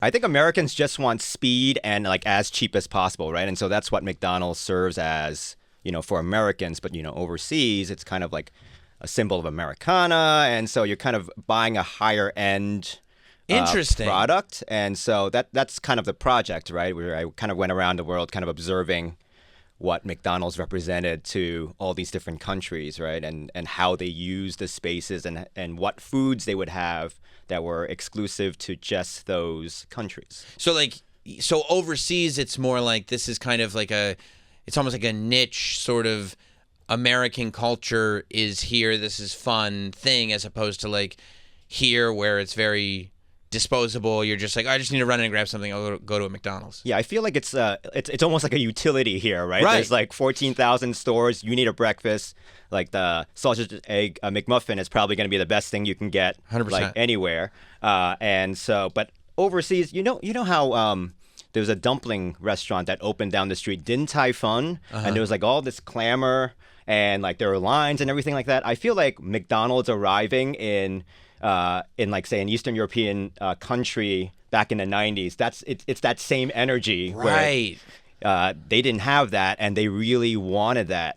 I think Americans just want speed and like as cheap as possible, right? And so that's what McDonald's serves as, for Americans. But, overseas, it's kind of like a symbol of Americana. And so you're kind of buying a higher end Interesting product. And so that's kind of the project, right? Where I kind of went around the world kind of observing what McDonald's represented to all these different countries, right? And how they use the spaces and what foods they would have that were exclusive to just those countries. So overseas, it's more like this is kind of like it's almost like a niche sort of American culture is here. This is fun thing, as opposed to like here where it's very disposable. You're just like, I just need to run in and grab something. I'll go to a McDonald's. Yeah, I feel like it's almost like a utility here, right? Right. There's like 14,000 stores. You need a breakfast. Like the sausage egg McMuffin is probably going to be the best thing you can get 100%. like anywhere. And so, but overseas, you know how there was a dumpling restaurant that opened down the street, Din Tai Fun, and there was like all this clamor and like there were lines and everything like that. I feel like McDonald's arriving in like say an Eastern European country back in the 90s, it's that same energy. Right. Where, they didn't have that and they really wanted that.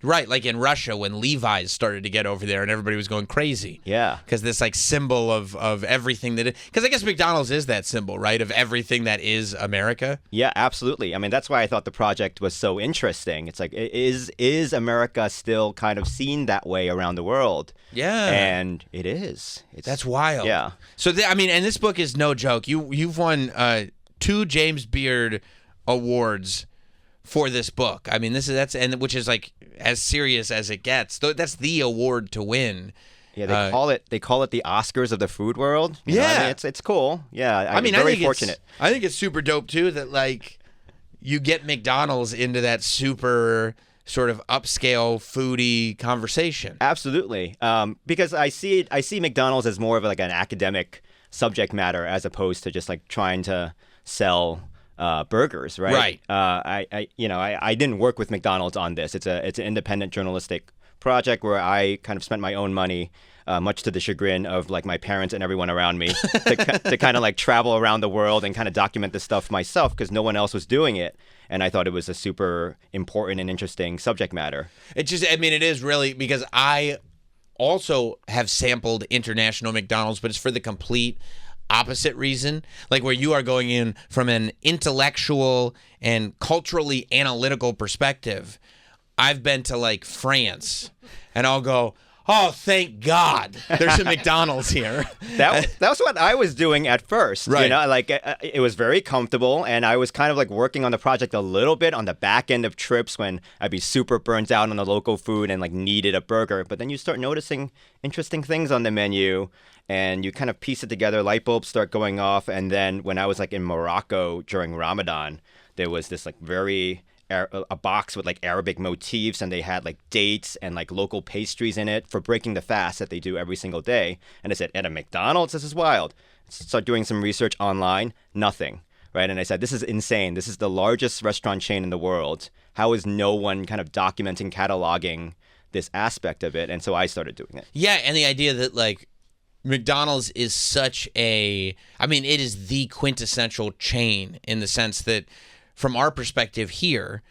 Right, like in Russia when Levi's started to get over there and everybody was going crazy. Yeah. Because this like symbol of everything that because I guess McDonald's is that symbol, right, of everything that is America. Yeah, absolutely. I mean, that's why I thought the project was so interesting. It's like, is America still kind of seen that way around the world? Yeah. And it is. That's wild. Yeah. So, and this book is no joke. You've won 2 James Beard Awards for this book. I mean, which is like as serious as it gets. That's the award to win. Yeah, they call it the Oscars of the food world. You know, I mean, it's cool. Yeah, I'm very fortunate. I think it's super dope too that like you get McDonald's into that super sort of upscale foodie conversation. Absolutely, because I see McDonald's as more of like an academic subject matter as opposed to just like trying to sell burgers, right? Right. I didn't work with McDonald's on this. It's an independent journalistic project where I kind of spent my own money, much to the chagrin of like my parents and everyone around me, to kind of like travel around the world and kind of document this stuff myself because no one else was doing it. And I thought it was a super important and interesting subject matter. It is really because I also have sampled international McDonald's, but it's for the complete opposite reason, like where you are going in from an intellectual and culturally analytical perspective. I've been to like France and I'll go, oh, thank God there's a McDonald's here. That was what I was doing at first. Right. Like it was very comfortable and I was kind of like working on the project a little bit on the back end of trips when I'd be super burnt out on the local food and like needed a burger. But then you start noticing interesting things on the menu and you kind of piece it together, light bulbs start going off. And then when I was like in Morocco during Ramadan, there was this like a box with like Arabic motifs and they had like dates and like local pastries in it for breaking the fast that they do every single day. And I said, at a McDonald's, this is wild. Start doing some research online, nothing, right? And I said, this is insane. This is the largest restaurant chain in the world. How is no one kind of documenting, cataloging this aspect of it? And so I started doing it. Yeah, and the idea that like McDonald's is it is the quintessential chain in the sense that from our perspective here,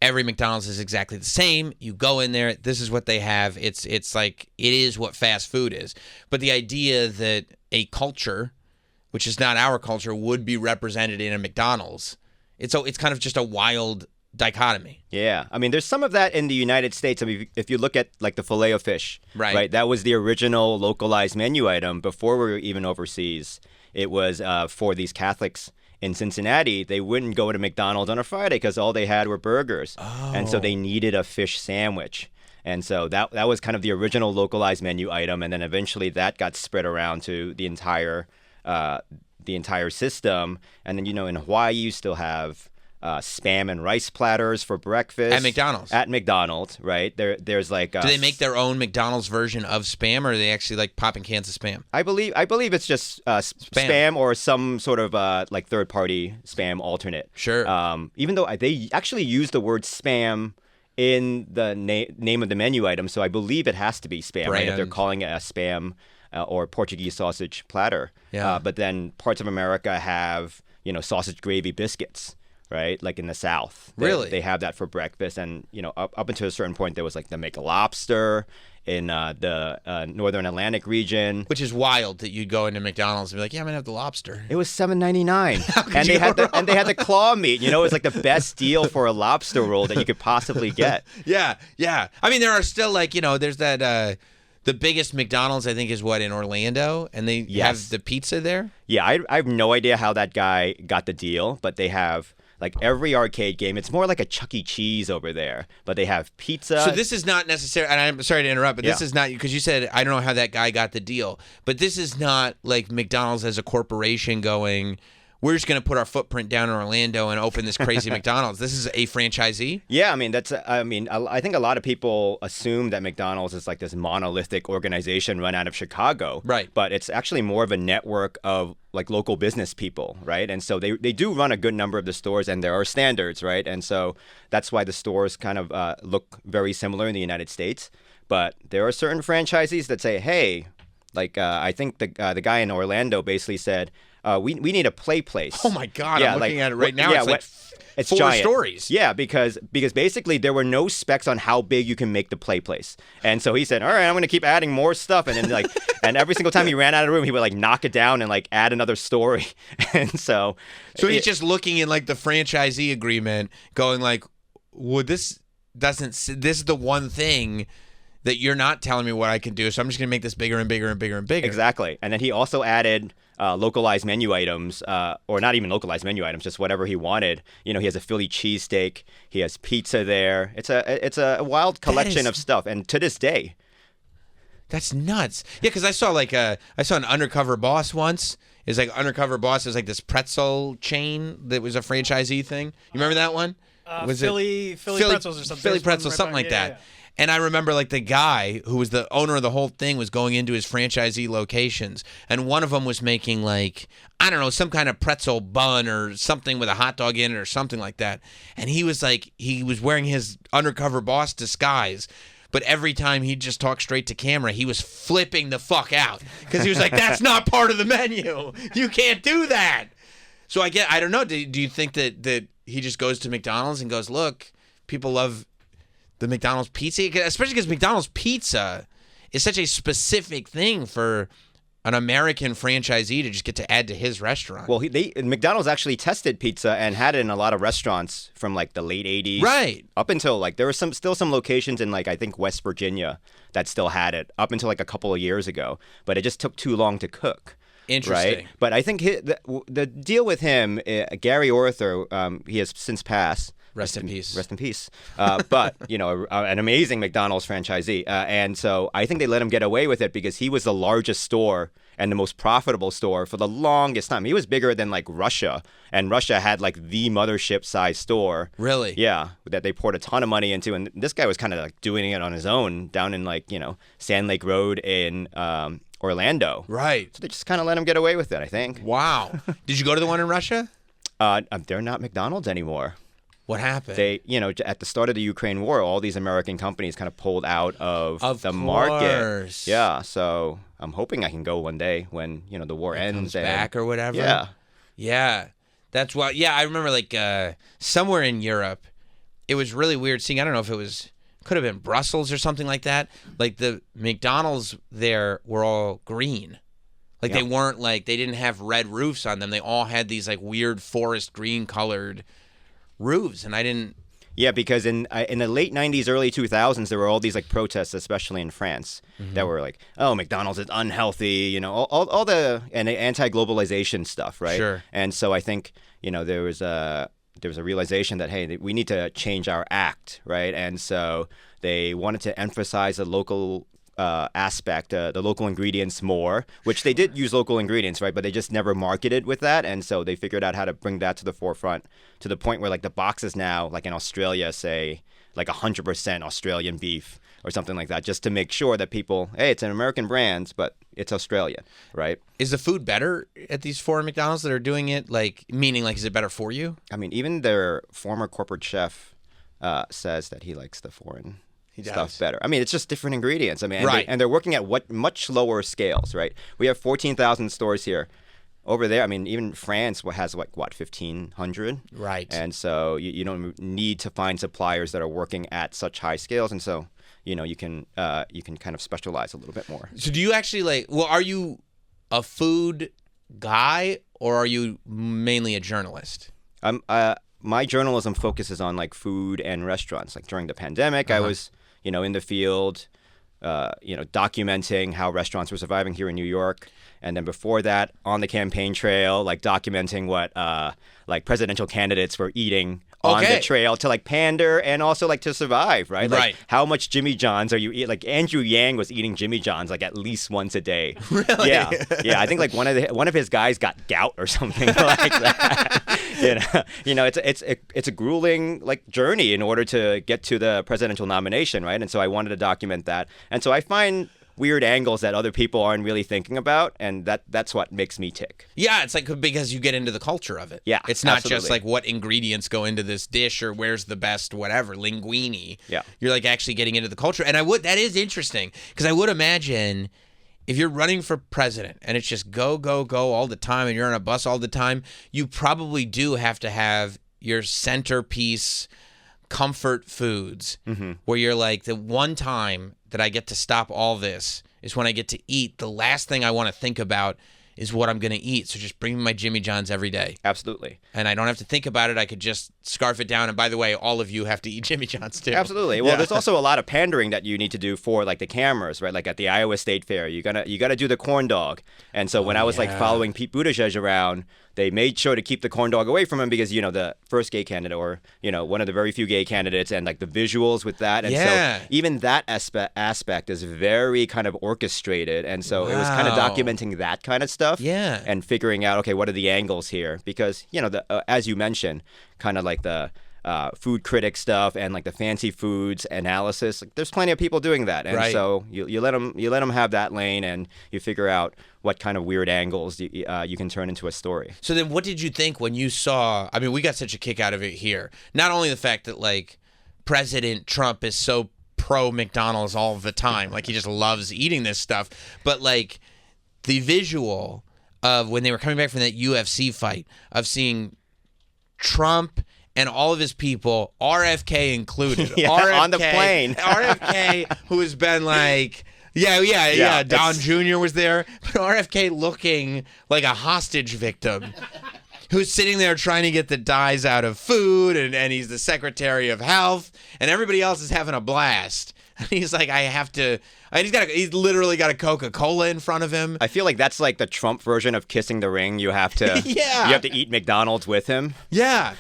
every McDonald's is exactly the same. You go in there, this is what they have. It's like it is what fast food is. But the idea that a culture, which is not our culture, would be represented in a McDonald's, it's kind of just a wild dichotomy. Yeah. I mean, there's some of that in the United States. I mean, if you look at like the Filet-O-Fish, right? That was the original localized menu item before we were even overseas. It was for these Catholics in Cincinnati. They wouldn't go to McDonald's on a Friday because all they had were burgers. Oh. And so they needed a fish sandwich. And so that was kind of the original localized menu item. And then eventually that got spread around to the entire system. And then, in Hawaii, you still have Spam and rice platters for breakfast. At McDonald's, right? There's like... Do they make their own McDonald's version of Spam, or are they actually like popping cans of Spam? I believe it's just Spam or some sort of like third-party Spam alternate. Sure. Even though they actually use the word Spam in the name of the menu item, so I believe it has to be Spam, right? If they're calling it a Spam or Portuguese sausage platter. Yeah. But then parts of America have, sausage gravy biscuits, right? Like in the South. They have that for breakfast. And, up until a certain point, there was like the McLobster in the Northern Atlantic region. Which is wild that you'd go into McDonald's and be like, yeah, I'm going to have the lobster. It was $7.99. And they had the claw meat. It was like the best deal for a lobster roll that you could possibly get. Yeah. I mean, there are still there's that... the biggest McDonald's, I think, is in Orlando, and they have the pizza there? Yeah, I have no idea how that guy got the deal, but they have, like, every arcade game. It's more like a Chuck E. Cheese over there, but they have pizza. So this is not necessarily, and I'm sorry to interrupt, but this is not, because you said, I don't know how that guy got the deal, but this is not like McDonald's as a corporation going, we're just going to put our footprint down in Orlando and open this crazy McDonald's. This is a franchisee? Yeah, I think a lot of people assume that McDonald's is like this monolithic organization run out of Chicago. Right. But it's actually more of a network of like local business people, right? And so they do run a good number of the stores, and there are standards, right? And so that's why the stores kind of look very similar in the United States. But there are certain franchisees that say, hey, like I think the guy in Orlando basically said, we need a play place. Oh my God! I'm looking at it right now. It's 4 giant. stories. Yeah, because basically there were no specs on how big you can make the play place, and so he said, "All right, I'm going to keep adding more stuff." And then and every single time he ran out of the room, he would like knock it down and like add another story. And so he's just looking in like the franchisee agreement, going like, "Well, this is the one thing that you're not telling me what I can do, so I'm just going to make this bigger and bigger and bigger and bigger." Exactly, and then he also added localized menu items, or not even localized menu items, just whatever he wanted. He has a Philly cheesesteak. He has pizza there. It's a wild collection of stuff, and to this day. That's nuts. Yeah, because I saw an Undercover Boss once. It's like Undercover Boss is like this pretzel chain that was a franchisee thing. You remember that one? Was Philly pretzels or something? Philly pretzels, something like that. Yeah. And I remember like the guy who was the owner of the whole thing was going into his franchisee locations, and one of them was making like, I don't know, some kind of pretzel bun or something with a hot dog in it or something like that. And he was wearing his Undercover Boss disguise, but every time he'd just talk straight to camera, he was flipping the fuck out because he was like, that's not part of the menu. You can't do that. So I don't know. Do you think that he just goes to McDonald's and goes, look, people love the McDonald's pizza, especially because McDonald's pizza is such a specific thing for an American franchisee to just get to add to his restaurant. Well, McDonald's actually tested pizza and had it in a lot of restaurants from like the late 80s. Right. Up until like there were still some locations in like I think West Virginia that still had it up until like a couple of years ago, but it just took too long to cook. Interesting. Right? But I think the deal with him, Gary Arthur, he has since passed. Rest in peace. Rest in peace. But, an amazing McDonald's franchisee. And so I think they let him get away with it because he was the largest store and the most profitable store for the longest time. He was bigger than like Russia. And Russia had like the mothership size store. Really? Yeah. That they poured a ton of money into. And this guy was kind of like doing it on his own down in like, Sand Lake Road in Orlando. Right. So they just kind of let him get away with it, I think. Wow. Did you go to the one in Russia? They're not McDonald's anymore. What happened? They, at the start of the Ukraine war, all these American companies kind of pulled out of the market. Yeah, so I'm hoping I can go one day when, the war ends. Comes back or whatever? Yeah. Yeah. That's why, I remember like somewhere in Europe, it was really weird seeing, I don't know if could have been Brussels or something like that. Like the McDonald's there were all green. Like they weren't like, they didn't have red roofs on them. They all had these like weird forest green colored roofs, and I didn't. Yeah, because in the late 90s, early 2000s, there were all these like protests, especially in France, that were like, oh, McDonald's is unhealthy, all the anti-globalization stuff, right? Sure. And so I think, there was a realization that, hey, we need to change our act, right? And so they wanted to emphasize the local aspect, the local ingredients more, which they did use local ingredients, right? But they just never marketed with that. And so they figured out how to bring that to the forefront to the point where like the boxes now, like in Australia, say like 100% Australian beef or something like that, just to make sure that people, hey, it's an American brand, but it's Australian, right? Is the food better at these foreign McDonald's that are doing it? Like, meaning like, is it better for you? I mean, even their former corporate chef says that he likes the foreign stuff better. I mean, it's just different ingredients. I mean, Right. they're working at much lower scales, right? We have 14,000 stores here. Over there, I mean, even France has like what 1,500, Right. And so you don't need to find suppliers that are working at such high scales, and so you can kind of specialize a little bit more. So do you actually are you a food guy or are you mainly a journalist? My journalism focuses on like food and restaurants. Like during the pandemic, I was in the field, documenting how restaurants were surviving here in New York. And then before that, on the campaign trail, like documenting what like presidential candidates were eating on the trail to like pander and also like to survive, right? Like Right. how much Jimmy John's are you eating? Like Andrew Yang was eating Jimmy John's like at least once a day. Really? Yeah. Yeah. I think like one of his guys got gout or something like that. It's a grueling like journey in order to get to the presidential nomination, right? And so I wanted to document that. And so I find weird angles that other people aren't really thinking about, and that's what makes me tick. Yeah, it's like because you get into the culture of it. Yeah, it's not absolutely. just like what ingredients go into this dish or where's the best whatever linguine. Yeah, you're like actually getting into the culture, and that is interesting because I would imagine if you're running for president and it's just go all the time and you're on a bus all the time, you probably do have to have your centerpiece comfort foods where you're like, the one time that I get to stop all this is when I get to eat. The last thing I want to think about is what I'm going to eat. So just bring me my Jimmy John's every day. Absolutely. And I don't have to think about it. I could just scarf it down. And by the way, all of you have to eat Jimmy John's too. Absolutely. Well, there's also a lot of pandering that you need to do for like the cameras, right? Like at the Iowa State Fair, you gotta do the corn dog. And so when I was like following Pete Buttigieg around, they made sure to keep the corn dog away from him because the first gay candidate or one of the very few gay candidates, and like the visuals with that. And so even that aspect is very kind of orchestrated. And so it was kind of documenting that kind of stuff. Yeah. And figuring out, okay, what are the angles here? Because as you mentioned, kind of like the food critic stuff and like the fancy foods analysis. Like, there's plenty of people doing that, and so you let them have that lane, and you figure out what kind of weird angles you can turn into a story. So then, what did you think when you saw? I mean, we got such a kick out of it here. Not only the fact that like President Trump is so pro McDonald's all the time, like he just loves eating this stuff, but like the visual of when they were coming back from that UFC fight of seeing Trump and all of his people, RFK included, RFK, on the plane. RFK, who has been like, Don Jr. was there, but RFK looking like a hostage victim who's sitting there trying to get the dyes out of food, and he's the Secretary of Health, and everybody else is having a blast. And he's like, he's literally got a Coca-Cola in front of him. I feel like that's like the Trump version of kissing the ring. You have to, you have to eat McDonald's with him. Yeah.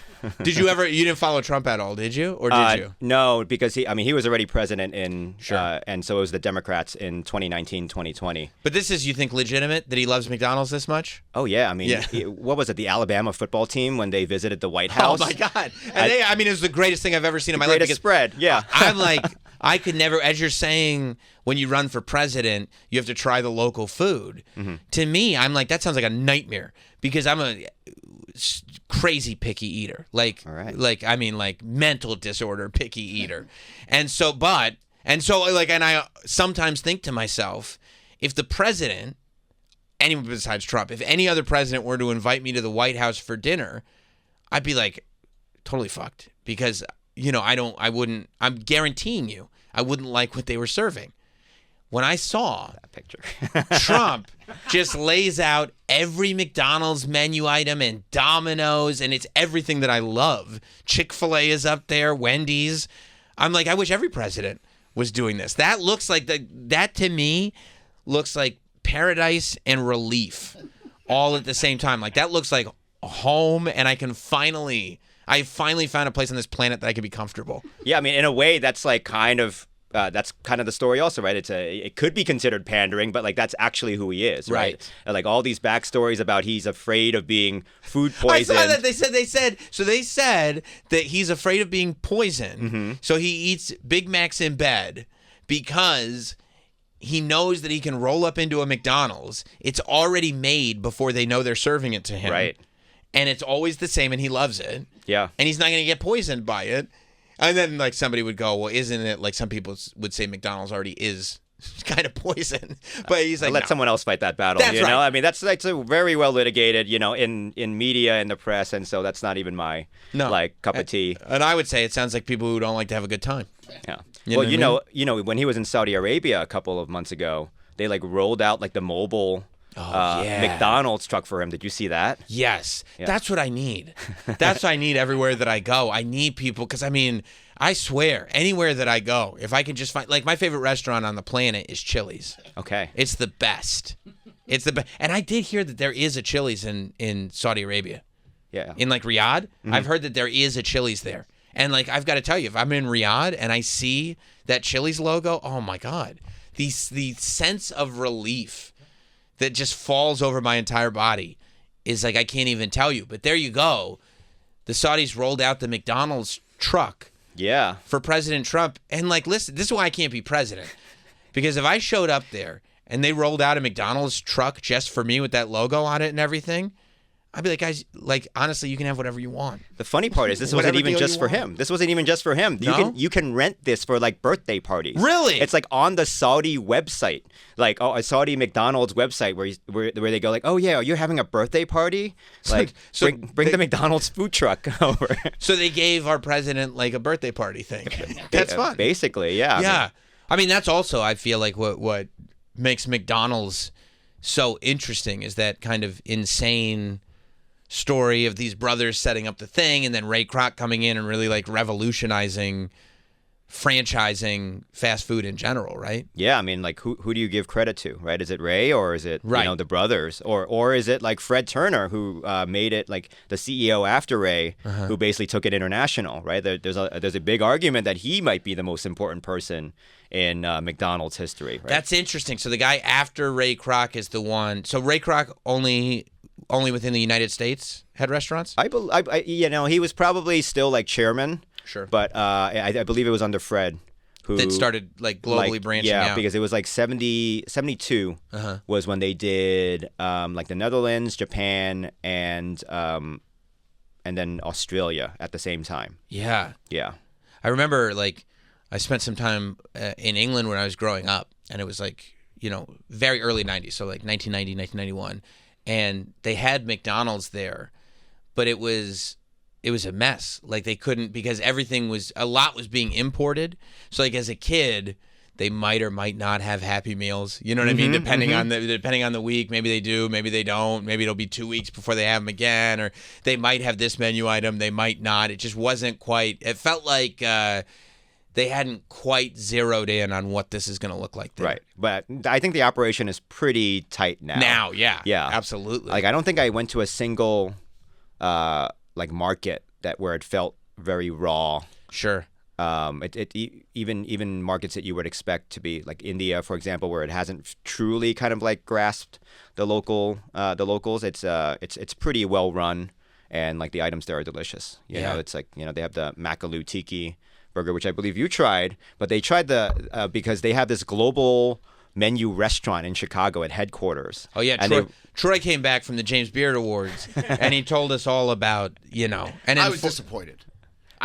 You didn't follow Trump at all, did you? Or did you? No, because he was already president and so it was the Democrats in 2019, 2020. But this is, you think, legitimate that he loves McDonald's this much? Oh, yeah. I mean, what was it, the Alabama football team when they visited the White House? Oh, my God. And it was the greatest thing I've ever seen in my life. Greatest spread, yeah. I'm like, I could never, as you're saying, when you run for president, you have to try the local food. Mm-hmm. To me, I'm like, that sounds like a nightmare because I'm a crazy picky eater. Like mental disorder picky eater. And I sometimes think to myself, if the president, anyone besides Trump, if any other president were to invite me to the White House for dinner, I'd be like totally fucked because, I'm guaranteeing you, I wouldn't like what they were serving. When I saw that picture, Trump just lays out every McDonald's menu item and Domino's, and it's everything that I love. Chick-fil-A is up there, Wendy's. I'm like, I wish every president was doing this. That looks like that to me looks like paradise and relief all at the same time. Like that looks like home, and I finally found a place on this planet that I can be comfortable. Yeah, I mean, in a way, that's like that's kind of the story also, right? It could be considered pandering, but like that's actually who he is, right? And, like all these backstories about he's afraid of being food poisoned. I saw that they said that he's afraid of being poisoned, mm-hmm. so he eats Big Macs in bed because he knows that he can roll up into a McDonald's. It's already made before they know they're serving it to him, right? And it's always the same, and he loves it. Yeah, and he's not going to get poisoned by it. And then like somebody would go, well, isn't it like some people would say McDonald's already is kind of poison? But he's like, let no. someone else fight that battle. That's you know, right. I mean, that's a very well litigated, in media and the press, and so that's not even my cup of tea. And I would say it sounds like people who don't like to have a good time. Yeah. You know Well, what I mean? when he was in Saudi Arabia a couple of months ago, they like rolled out like the mobile McDonald's truck for him. Did you see that? Yes. Yeah. That's what I need. That's what I need everywhere that I go. I need people because, I mean, I swear, anywhere that I go, if I can just find, like, my favorite restaurant on the planet is Chili's. Okay. It's the best. It's the best. And I did hear that there is a Chili's in Saudi Arabia. Yeah. In, like, Riyadh. I've heard that there is a Chili's there. And, like, I've got to tell you, if I'm in Riyadh and I see that Chili's logo, oh, my God. The sense of relief that just falls over my entire body is like I can't even tell you. But there you go. The Saudis rolled out the McDonald's truck Yeah. for President Trump. And like, listen, this is why I can't be president. Because if I showed up there and they rolled out a McDonald's truck just for me with that logo on it and everything, I'd be like, guys, like, honestly, you can have whatever you want. The funny part is this Whatever wasn't even deal just you for want. him. This wasn't even just for him. No? You can rent this for like birthday parties. Really? It's like on the Saudi website, like a Saudi McDonald's website where they go like, oh yeah, you're having a birthday party, like so bring the McDonald's food truck over. So they gave our president like a birthday party thing. That's fun. Basically, yeah. Yeah. I mean, that's also, I feel like, what makes McDonald's so interesting is that kind of insane story of these brothers setting up the thing and then Ray Kroc coming in and really like revolutionizing franchising fast food in general, right? Yeah, I mean, like, who do you give credit to, right? Is it Ray or is it Right. the brothers, or is it like Fred Turner who made it like the CEO after Ray, who basically took it international, right? There's a big argument that he might be the most important person in McDonald's history, right? That's interesting. So the guy after Ray Kroc is the one. So Ray Kroc only within the United States had restaurants? He was probably still like chairman. Sure. But I believe it was under Fred who That started like globally branching out. Yeah, because it was like 72 was when they did like the Netherlands, Japan, and then Australia at the same time. Yeah. Yeah. I remember like I spent some time in England when I was growing up, and it was like, very early 90s, so like 1990, 1991. And they had McDonald's there, but it was a mess. Like they couldn't, because a lot was being imported. So like as a kid, they might or might not have Happy Meals. You know what I mean? Depending on the week, maybe they do, maybe they don't. Maybe it'll be 2 weeks before they have them again, or they might have this menu item, they might not. It just wasn't quite. It felt like they hadn't quite zeroed in on what this is going to look like there. Right. But I think the operation is pretty tight now. Now, yeah. Yeah. Absolutely. Like I don't think I went to a single like market where it felt very raw. Sure. Even markets that you would expect to be like India, for example, where it hasn't truly kind of like grasped the locals. It's pretty well run, and like the items there are delicious. You know, it's like they have the Makalu Tiki burger, which I believe you tried, but they tried because they have this global menu restaurant in Chicago at headquarters. Oh yeah, and Troy came back from the James Beard Awards, and he told us all about And I was disappointed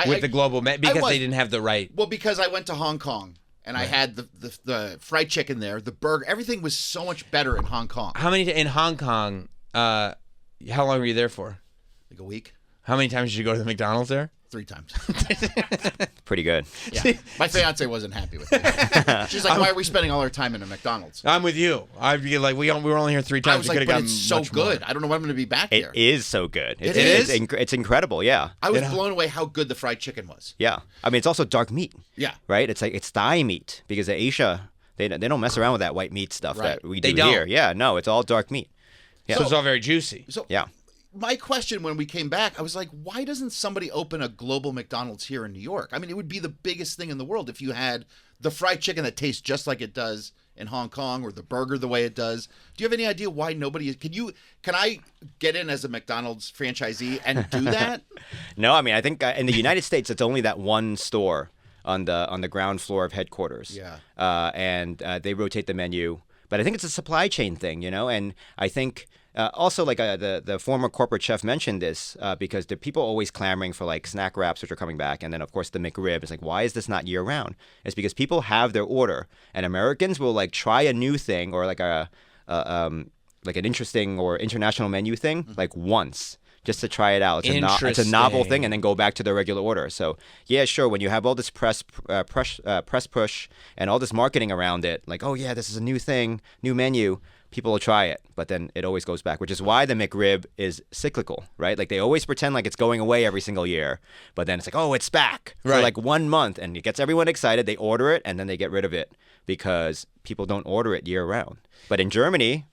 with the global because they didn't have the right. Well, because I went to Hong Kong and I had the fried chicken there, the burger, everything was so much better in Hong Kong. How many in Hong Kong? How long were you there for? Like a week, How many times did you go to the McDonald's there? 3 times. pretty good. Yeah, my fiance wasn't happy with it. She's like, "Why are we spending all our time in a McDonald's?" I'm with you. I'd be like, we were only here 3 times. I was We like, could've "But gotten it's so much good. more." I don't know when I'm going to be back It there." is so good. It's It's incredible. Yeah. I was blown away how good the fried chicken was. Yeah. I mean, it's also dark meat. Yeah. Right. It's thigh meat because in Asia they don't mess around with that white meat stuff Right. that we They do don't. here. Yeah. No, it's all dark meat. Yeah. So it's all very juicy. So Yeah. my question when we came back, I was like, why doesn't somebody open a global McDonald's here in New York? I mean, it would be the biggest thing in the world if you had the fried chicken that tastes just like it does in Hong Kong, or the burger the way it does. Do you have any idea why nobody is? Can I get in as a McDonald's franchisee and do that? No, I mean, I think in the United States it's only that one store on the ground floor of headquarters. Yeah. And they rotate the menu. But I think it's a supply chain thing, and I think also like the former corporate chef mentioned this because the people always clamoring for like snack wraps, which are coming back. And then, of course, the McRib is like, why is this not year round? It's because people have their order, and Americans will like try a new thing or like like an interesting or international menu thing like once, just to try it out. It's a novel thing, and then go back to their regular order. So yeah, sure. When you have all this press push and all this marketing around it, like, oh yeah, this is a new thing, new menu, people will try it, but then it always goes back, which is why the McRib is cyclical, right? Like they always pretend like it's going away every single year, but then it's like, oh, it's back for like 1 month, and it gets everyone excited. They order it, and then they get rid of it because people don't order it year round. But in Germany,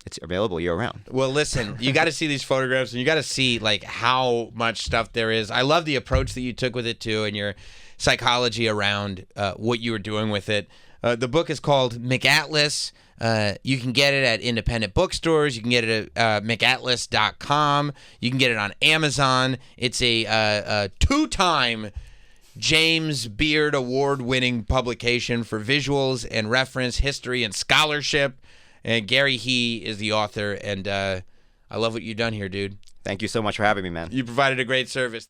it's available year round. Well, listen, you got to see these photographs, and you got to see like how much stuff there is. I love the approach that you took with it too, and your psychology around what you were doing with it. The book is called McAtlas. You can get it at independent bookstores. You can get it at McAtlas.com. You can get it on Amazon. It's a two-time James Beard Award-winning publication for visuals and reference, history, and scholarship. And Gary He is the author, and I love what you've done here, dude. Thank you so much for having me, man. You provided a great service.